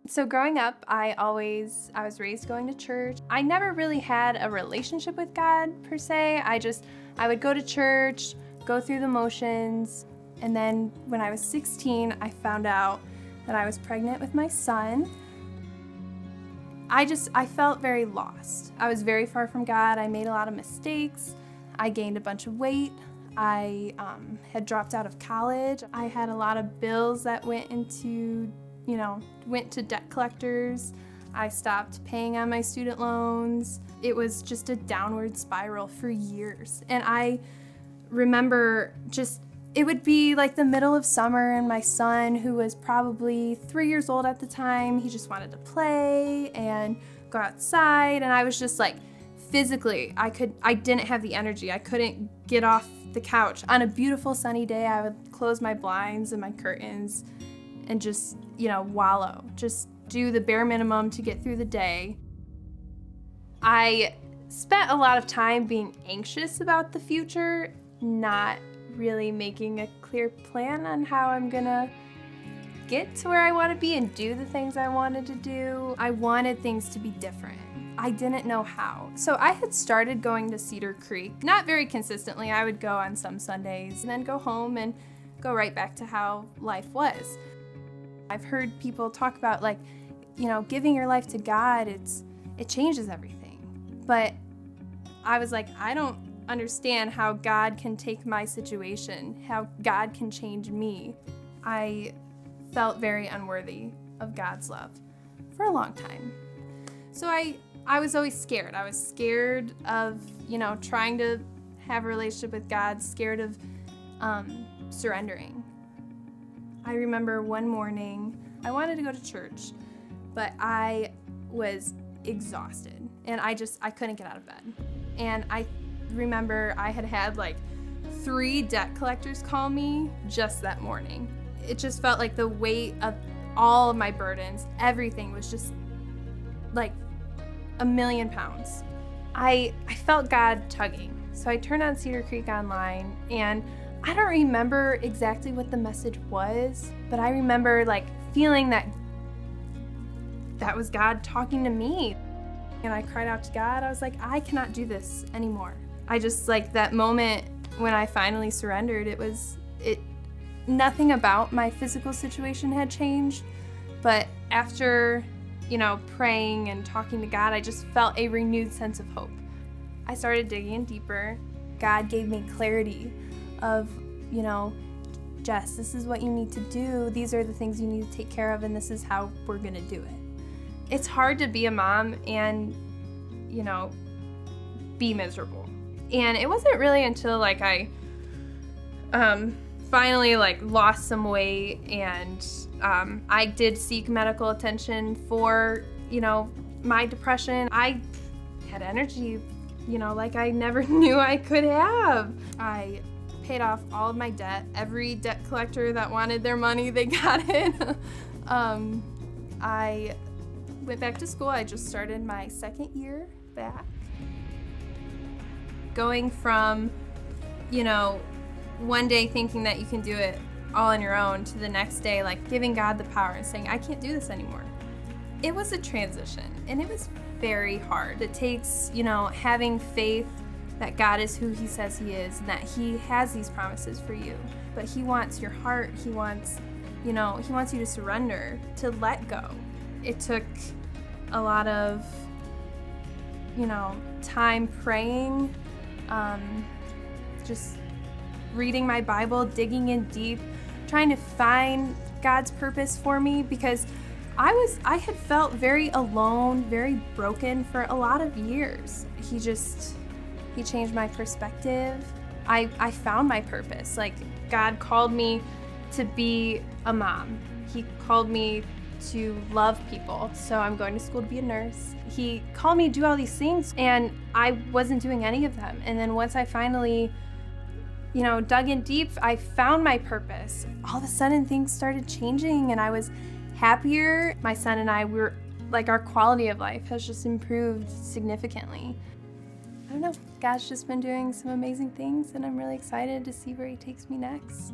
So growing up, I was raised going to church. I never really had a relationship with God per se. I would go to church, go through the motions, and then when I was 16, I found out that I was pregnant with my son. I felt very lost. I was very far from God. I made a lot of mistakes. I gained a bunch of weight. I had dropped out of college. I had a lot of bills that went to debt collectors. I stopped paying on my student loans. It was just a downward spiral for years. And I remember it would be like the middle of summer, and my son, who was probably 3 years old at the time, he just wanted to play and go outside. And I was just like, physically, I didn't have the energy. I couldn't get off the couch. On a beautiful sunny day, I would close my blinds and my curtains and just, wallow. Just do the bare minimum to get through the day. I spent a lot of time being anxious about the future, not really making a clear plan on how I'm gonna get to where I want to be and do the things I wanted to do. I wanted things to be different. I didn't know how. So I had started going to CedarCreek, not very consistently. I would go on some Sundays and then go home and go right back to how life was. I've heard people talk about giving your life to God, it changes everything. But I was like, I don't understand how God can take my situation, how God can change me. I felt very unworthy of God's love for a long time. So I was always scared. I was scared of, trying to have a relationship with God, scared of surrendering. I remember one morning, I wanted to go to church, but I was exhausted and I couldn't get out of bed. And I remember I had 3 debt collectors call me just that morning. It just felt like the weight of all of my burdens, everything was just like 1,000,000 pounds. I felt God tugging. So I turned on CedarCreek online, and I don't remember exactly what the message was, but I remember feeling that was God talking to me. And I cried out to God. I was like, I cannot do this anymore. I just that moment when I finally surrendered, nothing about my physical situation had changed, but after, praying and talking to God, I just felt a renewed sense of hope. I started digging deeper. God gave me clarity of, Jess, this is what you need to do. These are the things you need to take care of, and this is how we're gonna do it. It's hard to be a mom and, be miserable. And it wasn't really until I finally lost some weight, and I did seek medical attention for, my depression. I had energy, like I never knew I could have. I paid off all of my debt. Every debt collector that wanted their money, they got it. I went back to school. I just started my second year back. Going from, one day thinking that you can do it all on your own to the next day, giving God the power and saying, I can't do this anymore. It was a transition, and it was very hard. It takes, having faith that God is who He says He is, and that He has these promises for you. But He wants your heart. He wants you to surrender, to let go. It took a lot of, time praying, just reading my Bible, digging in deep, trying to find God's purpose for me, because I had felt very alone, very broken for a lot of years. He changed my perspective. I found my purpose. God called me to be a mom. He called me to love people. So I'm going to school to be a nurse. He called me to do all these things, and I wasn't doing any of them. And then once I finally, dug in deep, I found my purpose. All of a sudden things started changing, and I was happier. My son and I were our quality of life has just improved significantly. I don't know, God's just been doing some amazing things, and I'm really excited to see where He takes me next.